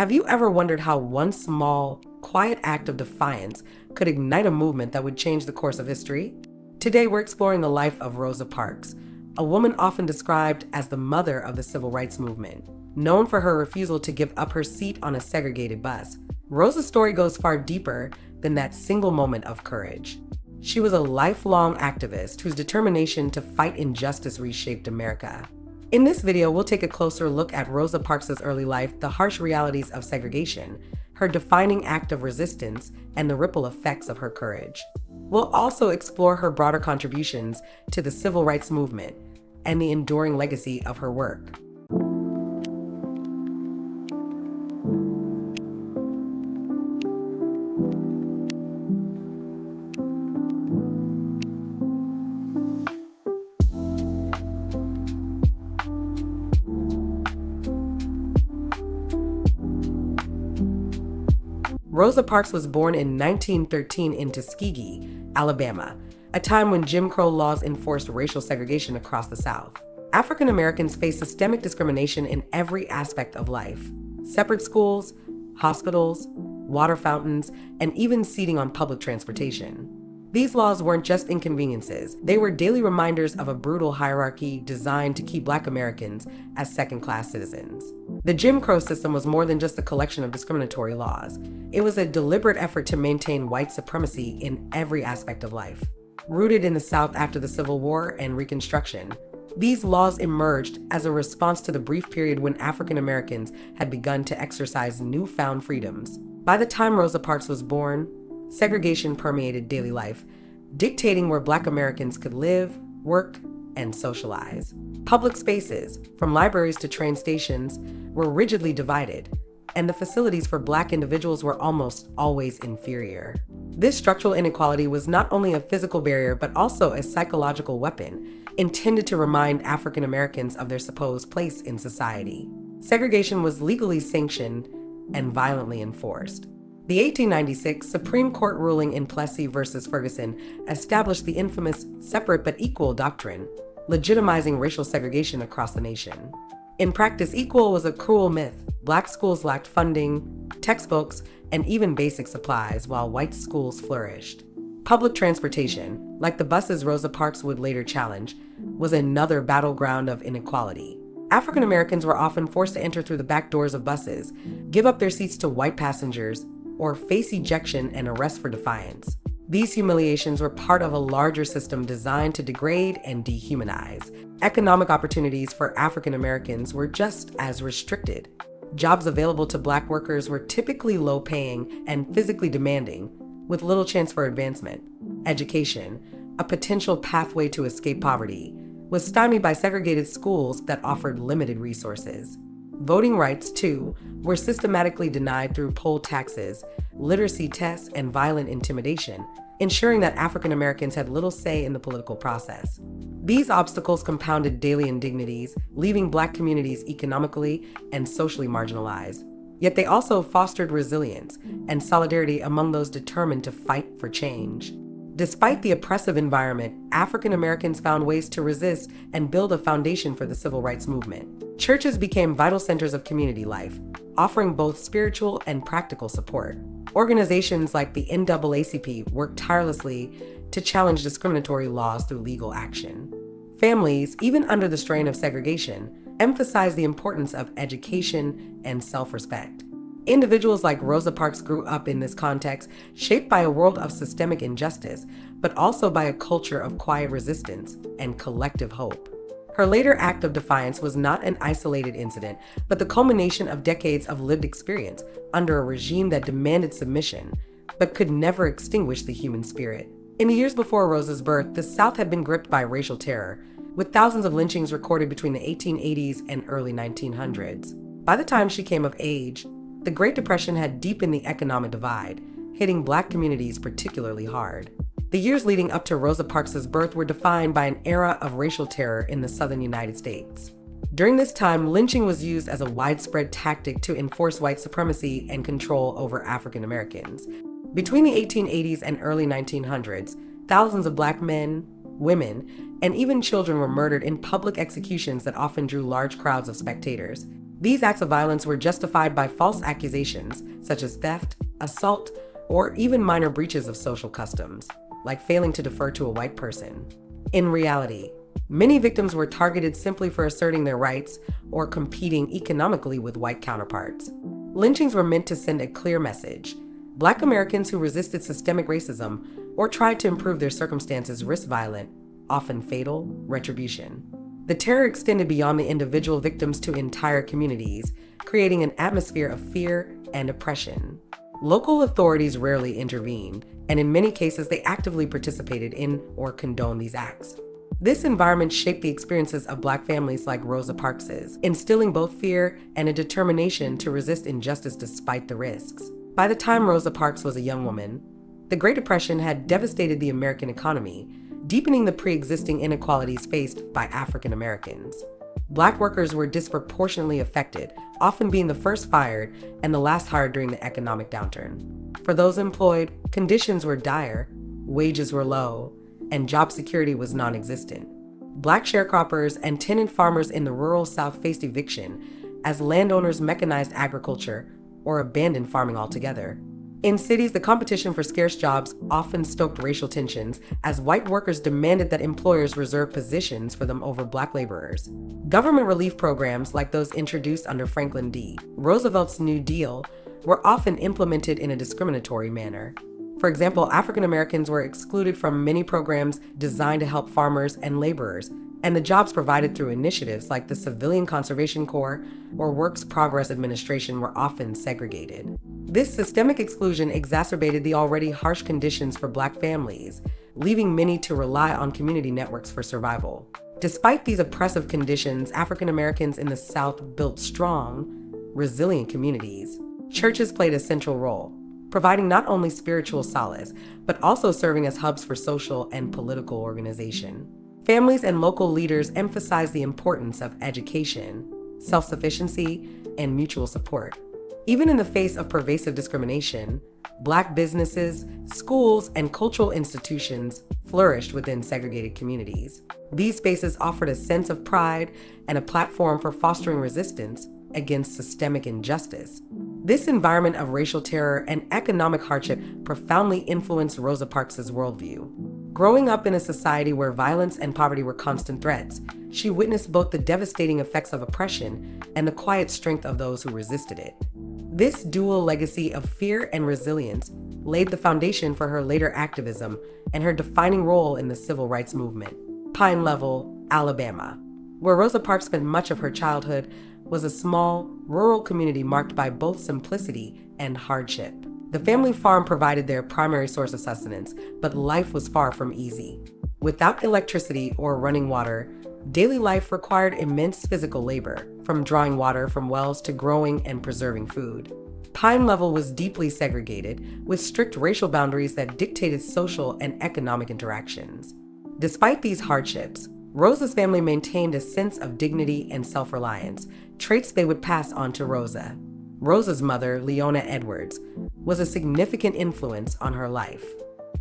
Have you ever wondered how one small, quiet act of defiance could ignite a movement that would change the course of history? Today, we're exploring the life of Rosa Parks, a woman often described as the mother of the civil rights movement. Known for her refusal to give up her seat on a segregated bus, Rosa's story goes far deeper than that single moment of courage. She was a lifelong activist whose determination to fight injustice reshaped America. In this video, we'll take a closer look at Rosa Parks' early life, the harsh realities of segregation, her defining act of resistance, and the ripple effects of her courage. We'll also explore her broader contributions to the civil rights movement and the enduring legacy of her work. Rosa Parks was born in 1913 in Tuskegee, Alabama, a time when Jim Crow laws enforced racial segregation across the South. African Americans faced systemic discrimination in every aspect of life: separate schools, hospitals, water fountains, and even seating on public transportation. These laws weren't just inconveniences, they were daily reminders of a brutal hierarchy designed to keep Black Americans as second-class citizens. The Jim Crow system was more than just a collection of discriminatory laws. It was a deliberate effort to maintain white supremacy in every aspect of life. Rooted in the South after the Civil War and Reconstruction, these laws emerged as a response to the brief period when African Americans had begun to exercise newfound freedoms. By the time Rosa Parks was born, segregation permeated daily life, dictating where Black Americans could live, work, and socialize. Public spaces, from libraries to train stations, were rigidly divided, and the facilities for Black individuals were almost always inferior. This structural inequality was not only a physical barrier, but also a psychological weapon intended to remind African Americans of their supposed place in society. Segregation was legally sanctioned and violently enforced. The 1896 Supreme Court ruling in Plessy v. Ferguson established the infamous separate but equal doctrine, legitimizing racial segregation across the nation. In practice, equal was a cruel myth. Black schools lacked funding, textbooks, and even basic supplies, while white schools flourished. Public transportation, like the buses Rosa Parks would later challenge, was another battleground of inequality. African Americans were often forced to enter through the back doors of buses, give up their seats to white passengers, or face ejection and arrest for defiance. These humiliations were part of a larger system designed to degrade and dehumanize. Economic opportunities for African Americans were just as restricted. Jobs available to Black workers were typically low-paying and physically demanding, with little chance for advancement. Education, a potential pathway to escape poverty, was stymied by segregated schools that offered limited resources. Voting rights, too, were systematically denied through poll taxes, literacy tests, and violent intimidation, ensuring that African Americans had little say in the political process. These obstacles compounded daily indignities, leaving Black communities economically and socially marginalized. Yet they also fostered resilience and solidarity among those determined to fight for change. Despite the oppressive environment, African Americans found ways to resist and build a foundation for the civil rights movement. Churches became vital centers of community life, offering both spiritual and practical support. Organizations like the NAACP worked tirelessly to challenge discriminatory laws through legal action. Families, even under the strain of segregation, emphasized the importance of education and self-respect. Individuals like Rosa Parks grew up in this context, shaped by a world of systemic injustice, but also by a culture of quiet resistance and collective hope. Her later act of defiance was not an isolated incident, but the culmination of decades of lived experience under a regime that demanded submission, but could never extinguish the human spirit. In the years before Rosa's birth, the South had been gripped by racial terror, with thousands of lynchings recorded between the 1880s and early 1900s. By the time she came of age, the Great Depression had deepened the economic divide, hitting Black communities particularly hard. The years leading up to Rosa Parks' birth were defined by an era of racial terror in the southern United States. During this time, lynching was used as a widespread tactic to enforce white supremacy and control over African Americans. Between the 1880s and early 1900s, thousands of Black men, women, and even children were murdered in public executions that often drew large crowds of spectators. These acts of violence were justified by false accusations, such as theft, assault, or even minor breaches of social customs, like failing to defer to a white person. In reality, many victims were targeted simply for asserting their rights or competing economically with white counterparts. Lynchings were meant to send a clear message. Black Americans who resisted systemic racism or tried to improve their circumstances risked violent, often fatal, retribution. The terror extended beyond the individual victims to entire communities, creating an atmosphere of fear and oppression. Local authorities rarely intervened, and in many cases they actively participated in or condoned these acts. This environment shaped the experiences of Black families like Rosa Parks's, instilling both fear and a determination to resist injustice despite the risks. By the time Rosa Parks was a young woman, the Great Depression had devastated the American economy, deepening the pre-existing inequalities faced by African Americans. Black workers were disproportionately affected, often being the first fired and the last hired during the economic downturn. For those employed, conditions were dire, wages were low, and job security was non-existent. Black sharecroppers and tenant farmers in the rural South faced eviction as landowners mechanized agriculture or abandoned farming altogether. In cities, the competition for scarce jobs often stoked racial tensions as white workers demanded that employers reserve positions for them over Black laborers. Government relief programs like those introduced under Franklin D. Roosevelt's New Deal were often implemented in a discriminatory manner. For example, African Americans were excluded from many programs designed to help farmers and laborers, and the jobs provided through initiatives like the Civilian Conservation Corps or Works Progress Administration were often segregated. This systemic exclusion exacerbated the already harsh conditions for Black families, leaving many to rely on community networks for survival. Despite these oppressive conditions, African Americans in the South built strong, resilient communities. Churches played a central role, providing not only spiritual solace, but also serving as hubs for social and political organization. Families and local leaders emphasized the importance of education, self-sufficiency, and mutual support. Even in the face of pervasive discrimination, Black businesses, schools, and cultural institutions flourished within segregated communities. These spaces offered a sense of pride and a platform for fostering resistance against systemic injustice. This environment of racial terror and economic hardship profoundly influenced Rosa Parks' worldview. Growing up in a society where violence and poverty were constant threats, she witnessed both the devastating effects of oppression and the quiet strength of those who resisted it. This dual legacy of fear and resilience laid the foundation for her later activism and her defining role in the civil rights movement. Pine Level, Alabama, where Rosa Parks spent much of her childhood, was a small, rural community marked by both simplicity and hardship. The family farm provided their primary source of sustenance, but life was far from easy. Without electricity or running water, daily life required immense physical labor, from drawing water from wells to growing and preserving food. Pine Level was deeply segregated, with strict racial boundaries that dictated social and economic interactions. Despite these hardships, Rosa's family maintained a sense of dignity and self-reliance, traits they would pass on to Rosa. Rosa's mother, Leona Edwards, was a significant influence on her life.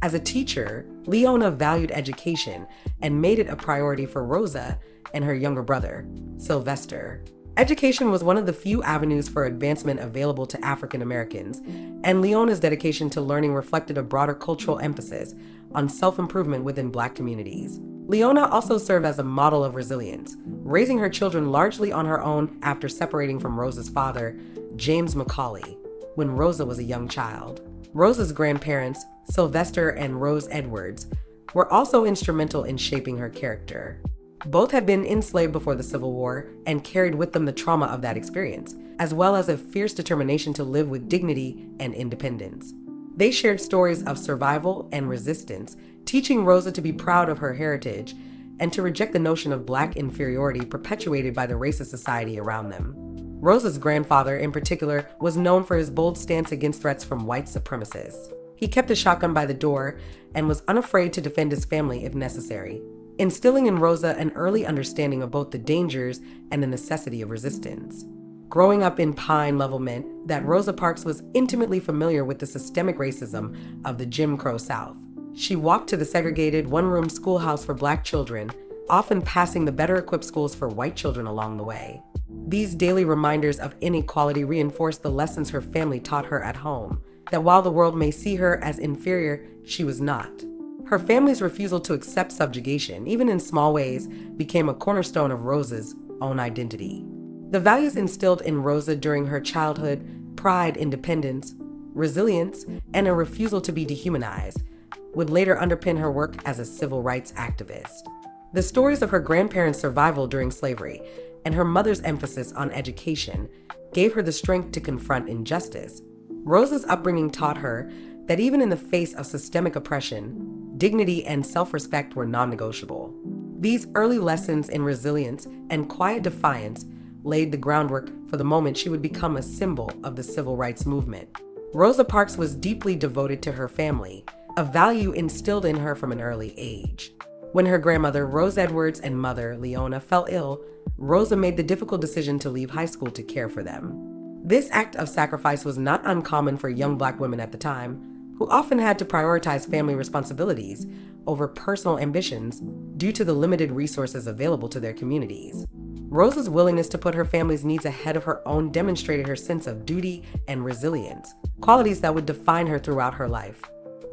As a teacher, Leona valued education and made it a priority for Rosa and her younger brother, Sylvester. Education was one of the few avenues for advancement available to African Americans, and Leona's dedication to learning reflected a broader cultural emphasis on self-improvement within Black communities. Leona also served as a model of resilience, raising her children largely on her own after separating from Rosa's father, James Macaulay, when Rosa was a young child. Rosa's grandparents, Sylvester and Rose Edwards, were also instrumental in shaping her character. Both had been enslaved before the Civil War and carried with them the trauma of that experience, as well as a fierce determination to live with dignity and independence. They shared stories of survival and resistance, teaching Rosa to be proud of her heritage and to reject the notion of Black inferiority perpetuated by the racist society around them. Rosa's grandfather, in particular, was known for his bold stance against threats from white supremacists. He kept a shotgun by the door and was unafraid to defend his family if necessary, instilling in Rosa an early understanding of both the dangers and the necessity of resistance. Growing up in Pine Level meant that Rosa Parks was intimately familiar with the systemic racism of the Jim Crow South. She walked to the segregated one-room schoolhouse for Black children, often passing the better-equipped schools for white children along the way. These daily reminders of inequality reinforced the lessons her family taught her at home, that while the world may see her as inferior, she was not. Her family's refusal to accept subjugation, even in small ways, became a cornerstone of Rosa's own identity. The values instilled in Rosa during her childhood, pride, independence, resilience, and a refusal to be dehumanized, would later underpin her work as a civil rights activist. The stories of her grandparents' survival during slavery and her mother's emphasis on education gave her the strength to confront injustice. Rosa's upbringing taught her that even in the face of systemic oppression, dignity and self-respect were non-negotiable. These early lessons in resilience and quiet defiance laid the groundwork for the moment she would become a symbol of the civil rights movement. Rosa Parks was deeply devoted to her family, a value instilled in her from an early age. When her grandmother, Rose Edwards, and mother, Leona, fell ill, Rosa made the difficult decision to leave high school to care for them. This act of sacrifice was not uncommon for young Black women at the time, who often had to prioritize family responsibilities over personal ambitions due to the limited resources available to their communities. Rosa's willingness to put her family's needs ahead of her own demonstrated her sense of duty and resilience, qualities that would define her throughout her life.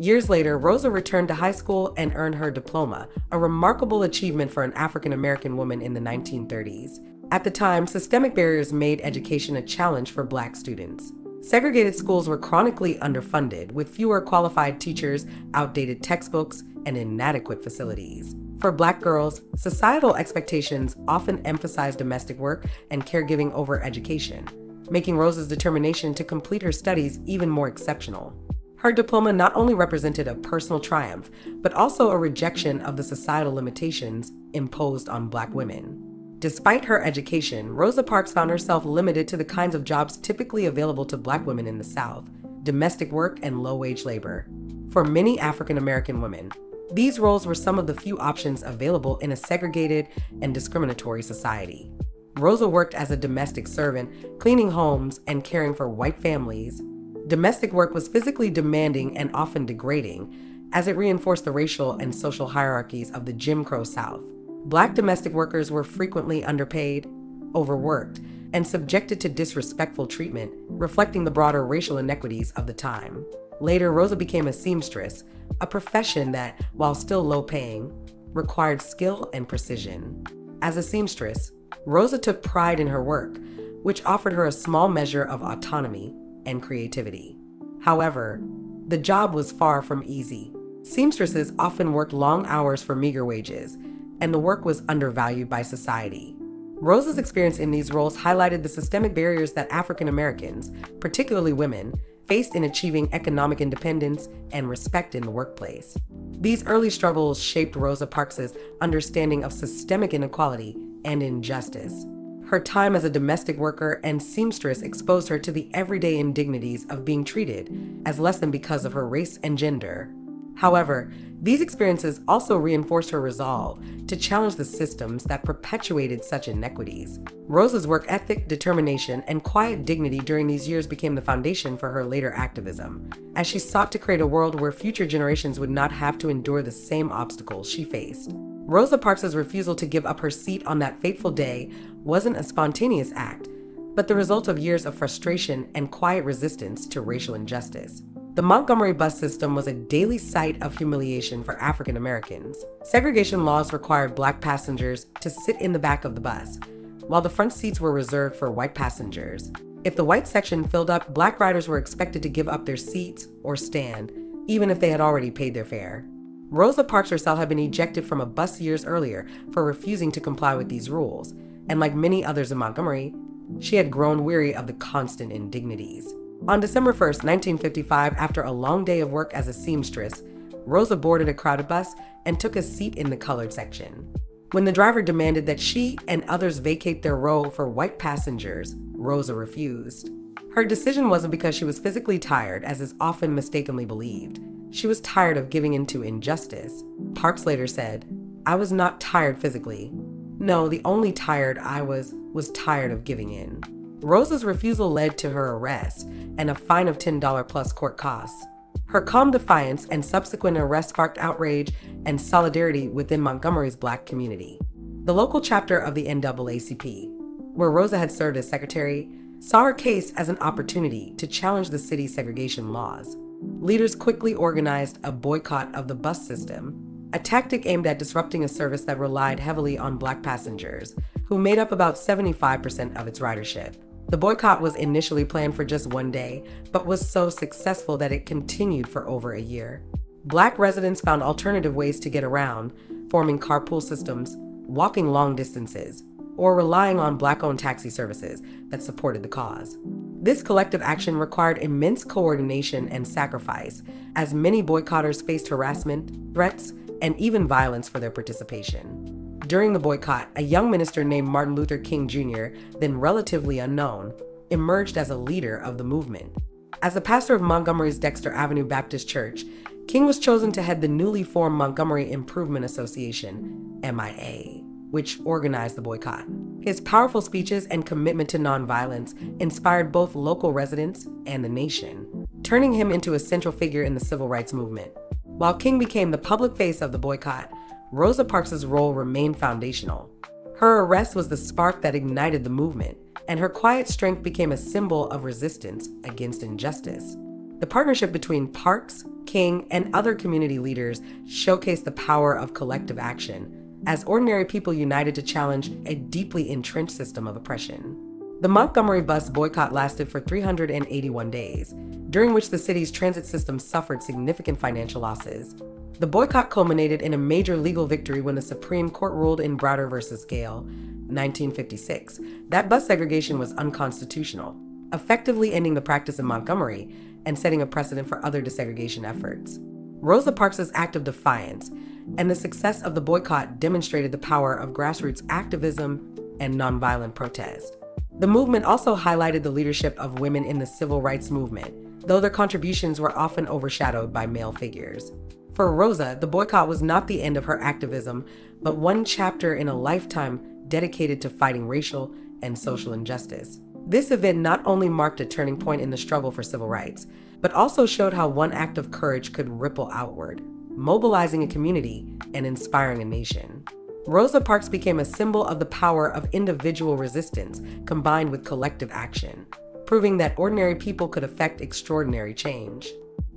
Years later, Rosa returned to high school and earned her diploma, a remarkable achievement for an African-American woman in the 1930s. At the time, systemic barriers made education a challenge for Black students. Segregated schools were chronically underfunded, with fewer qualified teachers, outdated textbooks, and inadequate facilities. For Black girls, societal expectations often emphasized domestic work and caregiving over education, making Rosa's determination to complete her studies even more exceptional. Her diploma not only represented a personal triumph, but also a rejection of the societal limitations imposed on Black women. Despite her education, Rosa Parks found herself limited to the kinds of jobs typically available to Black women in the South: domestic work and low-wage labor. For many African-American women, these roles were some of the few options available in a segregated and discriminatory society. Rosa worked as a domestic servant, cleaning homes and caring for white families. Domestic work was physically demanding and often degrading, as it reinforced the racial and social hierarchies of the Jim Crow South. Black domestic workers were frequently underpaid, overworked, and subjected to disrespectful treatment, reflecting the broader racial inequities of the time. Later, Rosa became a seamstress, a profession that, while still low-paying, required skill and precision. As a seamstress, Rosa took pride in her work, which offered her a small measure of autonomy and creativity. However, the job was far from easy. Seamstresses often worked long hours for meager wages, and the work was undervalued by society. Rosa's experience in these roles highlighted the systemic barriers that African Americans, particularly women, faced in achieving economic independence and respect in the workplace. These early struggles shaped Rosa Parks' understanding of systemic inequality and injustice. Her time as a domestic worker and seamstress exposed her to the everyday indignities of being treated as less than because of her race and gender. However, these experiences also reinforced her resolve to challenge the systems that perpetuated such inequities. Rosa's work ethic, determination, and quiet dignity during these years became the foundation for her later activism, as she sought to create a world where future generations would not have to endure the same obstacles she faced. Rosa Parks' refusal to give up her seat on that fateful day wasn't a spontaneous act, but the result of years of frustration and quiet resistance to racial injustice. The Montgomery bus system was a daily sight of humiliation for African Americans. Segregation laws required Black passengers to sit in the back of the bus, while the front seats were reserved for white passengers. If the white section filled up, Black riders were expected to give up their seats or stand, even if they had already paid their fare. Rosa Parks herself had been ejected from a bus years earlier for refusing to comply with these rules, and like many others in Montgomery, she had grown weary of the constant indignities. On December 1st, 1955, after a long day of work as a seamstress, Rosa boarded a crowded bus and took a seat in the colored section. When the driver demanded that she and others vacate their row for white passengers, Rosa refused. Her decision wasn't because she was physically tired, as is often mistakenly believed. She was tired of giving in to injustice. Parks later said, "I was not tired physically. No, the only tired I was tired of giving in." Rosa's refusal led to her arrest and a fine of $10 plus court costs. Her calm defiance and subsequent arrest sparked outrage and solidarity within Montgomery's Black community. The local chapter of the NAACP, where Rosa had served as secretary, saw her case as an opportunity to challenge the city's segregation laws. Leaders quickly organized a boycott of the bus system, a tactic aimed at disrupting a service that relied heavily on Black passengers, who made up about 75% of its ridership. The boycott was initially planned for just one day, but was so successful that it continued for over a year. Black residents found alternative ways to get around, forming carpool systems, walking long distances, or relying on Black-owned taxi services that supported the cause. This collective action required immense coordination and sacrifice, as many boycotters faced harassment, threats, and even violence for their participation. During the boycott, a young minister named Martin Luther King Jr., then relatively unknown, emerged as a leader of the movement. As the pastor of Montgomery's Dexter Avenue Baptist Church, King was chosen to head the newly formed Montgomery Improvement Association, MIA, which organized the boycott. His powerful speeches and commitment to nonviolence inspired both local residents and the nation, turning him into a central figure in the civil rights movement. While King became the public face of the boycott, Rosa Parks' role remained foundational. Her arrest was the spark that ignited the movement, and her quiet strength became a symbol of resistance against injustice. The partnership between Parks, King, and other community leaders showcased the power of collective action, as ordinary people united to challenge a deeply entrenched system of oppression. The Montgomery Bus Boycott lasted for 381 days, during which the city's transit system suffered significant financial losses. The boycott culminated in a major legal victory when the Supreme Court ruled in Browder v. Gale, 1956, that bus segregation was unconstitutional, effectively ending the practice in Montgomery and setting a precedent for other desegregation efforts. Rosa Parks' act of defiance and the success of the boycott demonstrated the power of grassroots activism and nonviolent protest. The movement also highlighted the leadership of women in the civil rights movement, though their contributions were often overshadowed by male figures. For Rosa, the boycott was not the end of her activism, but one chapter in a lifetime dedicated to fighting racial and social injustice. This event not only marked a turning point in the struggle for civil rights, but also showed how one act of courage could ripple outward, mobilizing a community and inspiring a nation. Rosa Parks became a symbol of the power of individual resistance combined with collective action, proving that ordinary people could effect extraordinary change.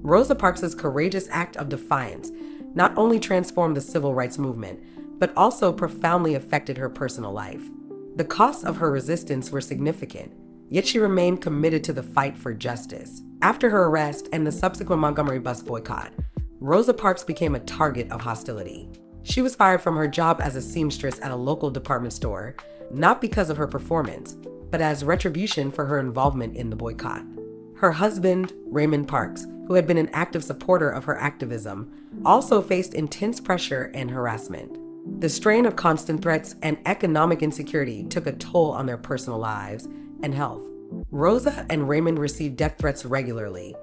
Rosa Parks' courageous act of defiance not only transformed the civil rights movement, but also profoundly affected her personal life. The costs of her resistance were significant, yet she remained committed to the fight for justice. After her arrest and the subsequent Montgomery Bus Boycott, Rosa Parks became a target of hostility. She was fired from her job as a seamstress at a local department store, not because of her performance, but as retribution for her involvement in the boycott. Her husband, Raymond Parks, who had been an active supporter of her activism, also faced intense pressure and harassment. The strain of constant threats and economic insecurity took a toll on their personal lives and health. Rosa and Raymond received death threats regularly,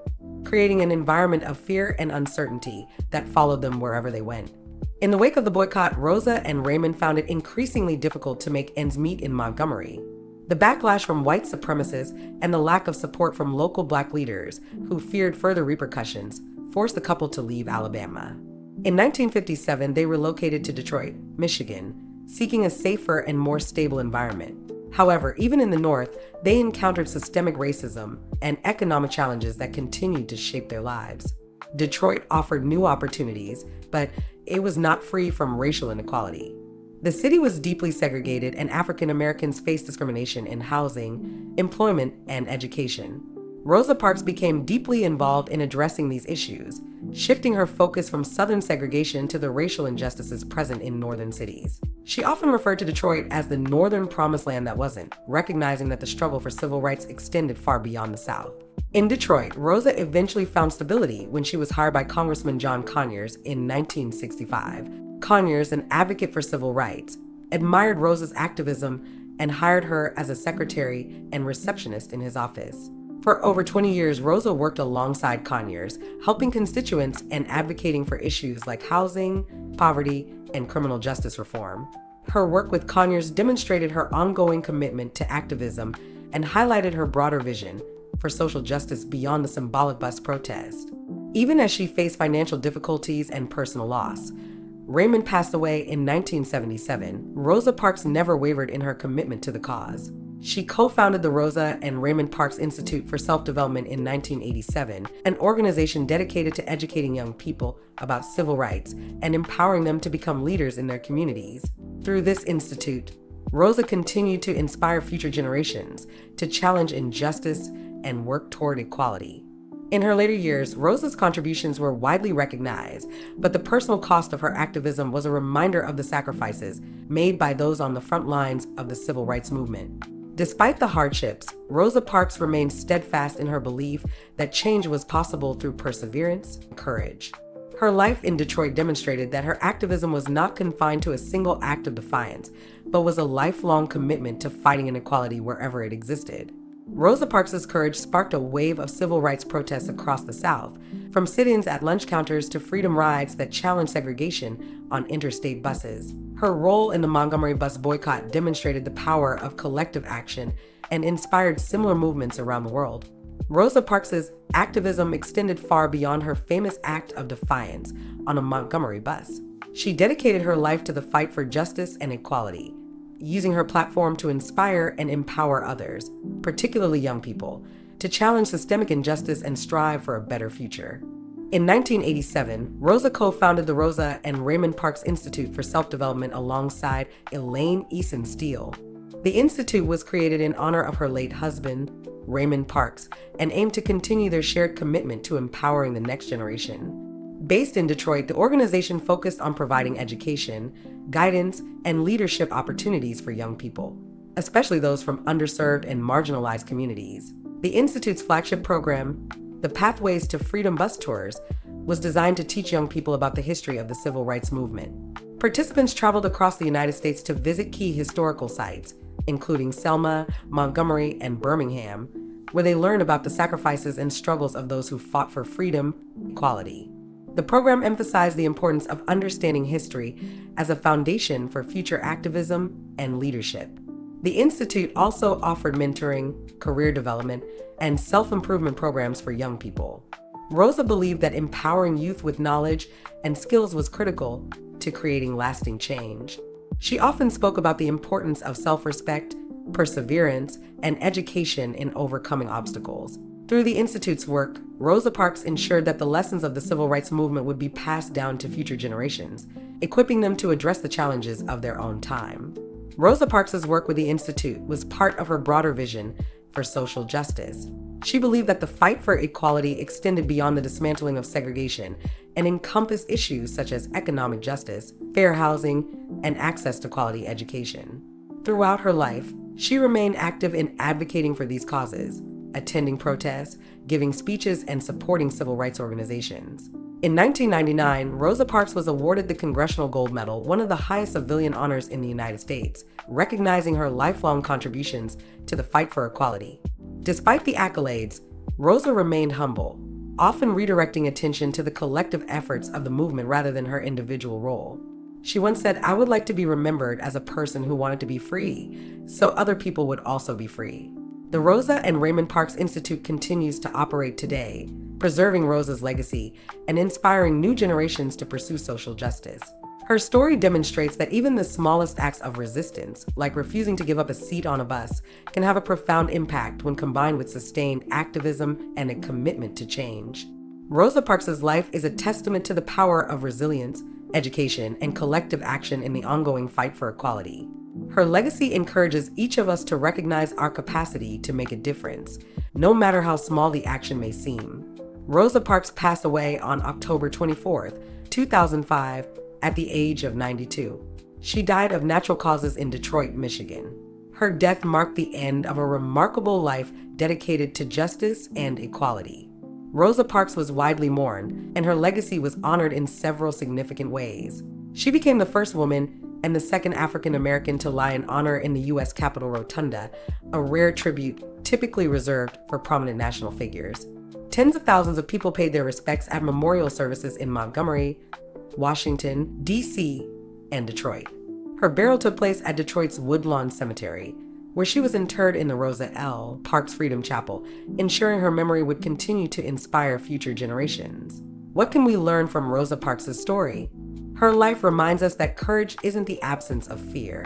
creating an environment of fear and uncertainty that followed them wherever they went. In the wake of the boycott, Rosa and Raymond found it increasingly difficult to make ends meet in Montgomery. The backlash from white supremacists and the lack of support from local Black leaders who feared further repercussions forced the couple to leave Alabama. In 1957, they relocated to Detroit, Michigan, seeking a safer and more stable environment. However, even in the North, they encountered systemic racism and economic challenges that continued to shape their lives. Detroit offered new opportunities, but it was not free from racial inequality. The city was deeply segregated, and African Americans faced discrimination in housing, employment, and education. Rosa Parks became deeply involved in addressing these issues, shifting her focus from Southern segregation to the racial injustices present in northern cities. She often referred to Detroit as the northern promised land that wasn't, recognizing that the struggle for civil rights extended far beyond the South. In Detroit, Rosa eventually found stability when she was hired by Congressman John Conyers in 1965. Conyers, an advocate for civil rights, admired Rosa's activism and hired her as a secretary and receptionist in his office. For over 20 years, Rosa worked alongside Conyers, helping constituents and advocating for issues like housing, poverty, and criminal justice reform. Her work with Conyers demonstrated her ongoing commitment to activism and highlighted her broader vision for social justice beyond the symbolic bus protest. Even as she faced financial difficulties and personal loss, Raymond passed away in 1977. Rosa Parks never wavered in her commitment to the cause. She co-founded the Rosa and Raymond Parks Institute for Self-Development in 1987, an organization dedicated to educating young people about civil rights and empowering them to become leaders in their communities. Through this institute, Rosa continued to inspire future generations to challenge injustice and work toward equality. In her later years, Rosa's contributions were widely recognized, but the personal cost of her activism was a reminder of the sacrifices made by those on the front lines of the civil rights movement. Despite the hardships, Rosa Parks remained steadfast in her belief that change was possible through perseverance and courage. Her life in Detroit demonstrated that her activism was not confined to a single act of defiance, but was a lifelong commitment to fighting inequality wherever it existed. Rosa Parks' courage sparked a wave of civil rights protests across the South, from sit-ins at lunch counters to freedom rides that challenged segregation on interstate buses. Her role in the Montgomery Bus Boycott demonstrated the power of collective action and inspired similar movements around the world. Rosa Parks' activism extended far beyond her famous act of defiance on a Montgomery bus. She dedicated her life to the fight for justice and equality, using her platform to inspire and empower others, particularly young people, to challenge systemic injustice and strive for a better future. In 1987, Rosa co-founded the Rosa and Raymond Parks Institute for Self-Development alongside Elaine Eason Steele. The institute was created in honor of her late husband, Raymond Parks, and aimed to continue their shared commitment to empowering the next generation. Based in Detroit, the organization focused on providing education, guidance, and leadership opportunities for young people, especially those from underserved and marginalized communities. The Institute's flagship program, the Pathways to Freedom Bus Tours, was designed to teach young people about the history of the civil rights movement. Participants traveled across the United States to visit key historical sites, including Selma, Montgomery, and Birmingham, where they learned about the sacrifices and struggles of those who fought for freedom and equality. The program emphasized the importance of understanding history as a foundation for future activism and leadership. The Institute also offered mentoring, career development, and self-improvement programs for young people. Rosa believed that empowering youth with knowledge and skills was critical to creating lasting change. She often spoke about the importance of self-respect, perseverance, and education in overcoming obstacles. Through the Institute's work, Rosa Parks ensured that the lessons of the civil rights movement would be passed down to future generations, equipping them to address the challenges of their own time. Rosa Parks' work with the Institute was part of her broader vision for social justice. She believed that the fight for equality extended beyond the dismantling of segregation and encompassed issues such as economic justice, fair housing, and access to quality education. Throughout her life, she remained active in advocating for these causes, attending protests, giving speeches, and supporting civil rights organizations. In 1999, Rosa Parks was awarded the Congressional Gold Medal, one of the highest civilian honors in the United States, recognizing her lifelong contributions to the fight for equality. Despite the accolades, Rosa remained humble, often redirecting attention to the collective efforts of the movement rather than her individual role. She once said, "I would like to be remembered as a person who wanted to be free, so other people would also be free." The Rosa and Raymond Parks Institute continues to operate today, preserving Rosa's legacy and inspiring new generations to pursue social justice. Her story demonstrates that even the smallest acts of resistance, like refusing to give up a seat on a bus, can have a profound impact when combined with sustained activism and a commitment to change. Rosa Parks' life is a testament to the power of resilience, education, and collective action in the ongoing fight for equality. Her legacy encourages each of us to recognize our capacity to make a difference, no matter how small the action may seem. Rosa Parks passed away on October 24th, 2005, at the age of 92. She died of natural causes in Detroit, Michigan. Her death marked the end of a remarkable life dedicated to justice and equality. Rosa Parks was widely mourned, and her legacy was honored in several significant ways. She became the first woman and the second African American to lie in honor in the U.S. Capitol Rotunda, a rare tribute typically reserved for prominent national figures. Tens of thousands of people paid their respects at memorial services in Montgomery, Washington, D.C., and Detroit. Her burial took place at Detroit's Woodlawn Cemetery, where she was interred in the Rosa L. Parks Freedom Chapel, ensuring her memory would continue to inspire future generations. What can we learn from Rosa Parks' story? Her life reminds us that courage isn't the absence of fear.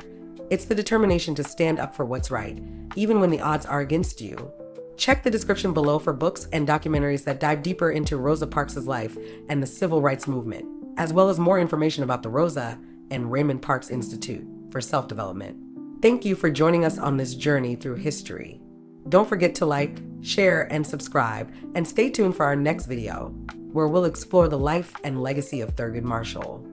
It's the determination to stand up for what's right, even when the odds are against you. Check the description below for books and documentaries that dive deeper into Rosa Parks' life and the civil rights movement, as well as more information about the Rosa and Raymond Parks Institute for Self-Development. Thank you for joining us on this journey through history. Don't forget to like, share, and subscribe, and stay tuned for our next video, where we'll explore the life and legacy of Thurgood Marshall.